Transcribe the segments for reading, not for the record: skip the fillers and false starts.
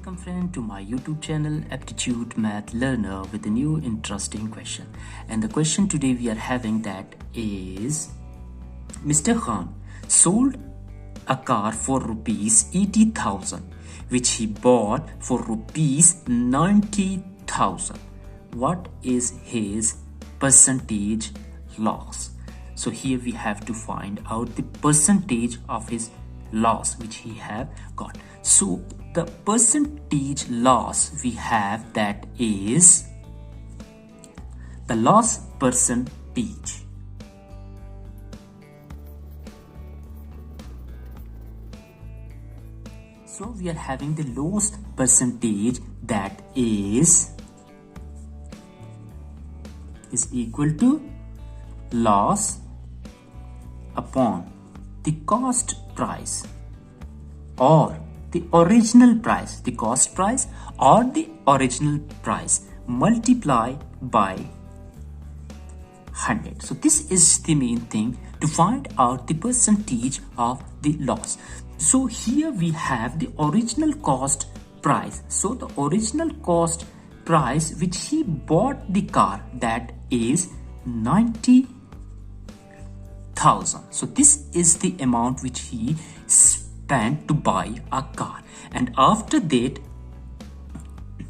Welcome friend to my YouTube channel Aptitude Math Learner with a new interesting question. And the question today we are having that is, Mr. Khan sold a car for rupees 80,000 which he bought for rupees 90,000. What is his percentage loss? So here we have to find out the percentage of his loss which he have got. So the percentage loss we have, that is the loss percentage. So we are having the loss percentage, that is equal to loss upon the cost price or the original price, the cost price or the original price multiply by 100. So this is the main thing to find out the percentage of the loss. So here we have the original cost price. So the original cost price which he bought the car, that is 90,000. So this is the amount which he spent to buy a car, and after that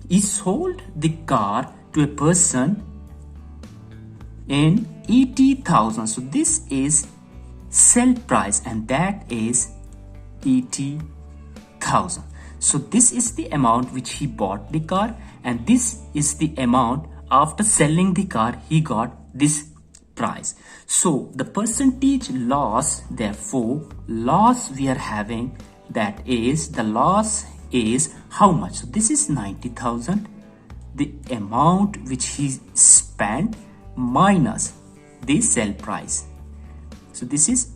he sold the car to a person in 80,000. So this is sell price, and that is 80,000. So this is the amount which he bought the car, and this is the amount after selling the car he got this price. So the percentage loss, therefore loss we are having, that is the loss is how much? So this is 90,000, the amount which he spent minus the sell price. So this is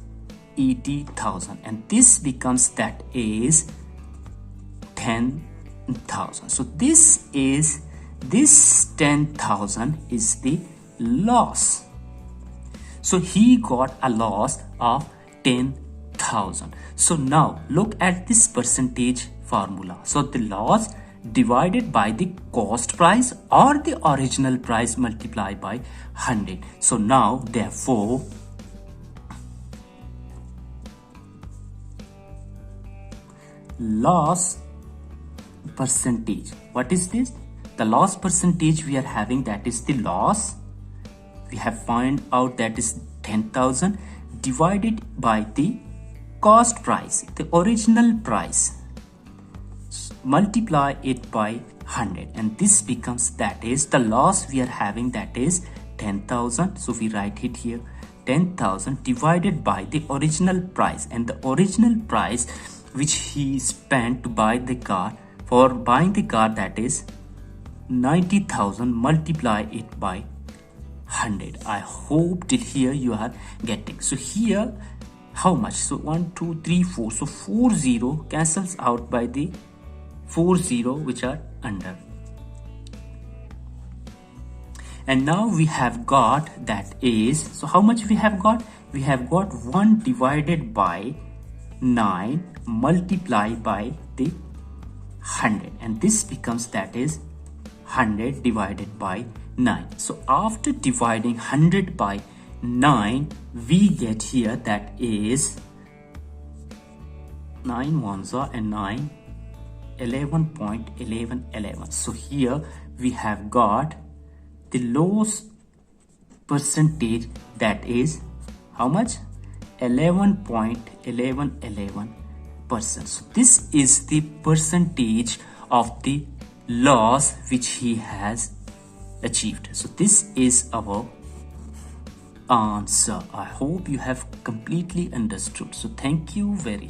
80,000, and this becomes, that is 10,000. So this 10,000 is the loss. So he got a loss of 10,000. So now look at this percentage formula. So the loss divided by the cost price or the original price multiplied by 100. So now therefore loss percentage, what is this? The loss percentage we are having, that is the loss we have found out, that is 10,000 divided by the cost price, the original price, multiply it by 100, and this becomes, that is the loss we are having, that is 10,000. So we write it here, 10,000 divided by the original price, and the original price which he spent to buy the car, for buying the car, that is 90,000, multiply it by 100. I hope till here you are getting. So here how much? So 1 2 3 4, so 40 cancels out by the 40 which are under, and now we have got, that is, so how much we have got? We have got 1 divided by 9 multiply by the 100, and this becomes, that is 100 divided by 9. So after dividing 100 by 9 we get here, that is 9 ones are and 9 11.1111. So here we have got the loss percentage, that is how much? 11.1111%. So this is the percentage of the loss which he has achieved. So this is our answer. I hope you have completely understood. So thank you very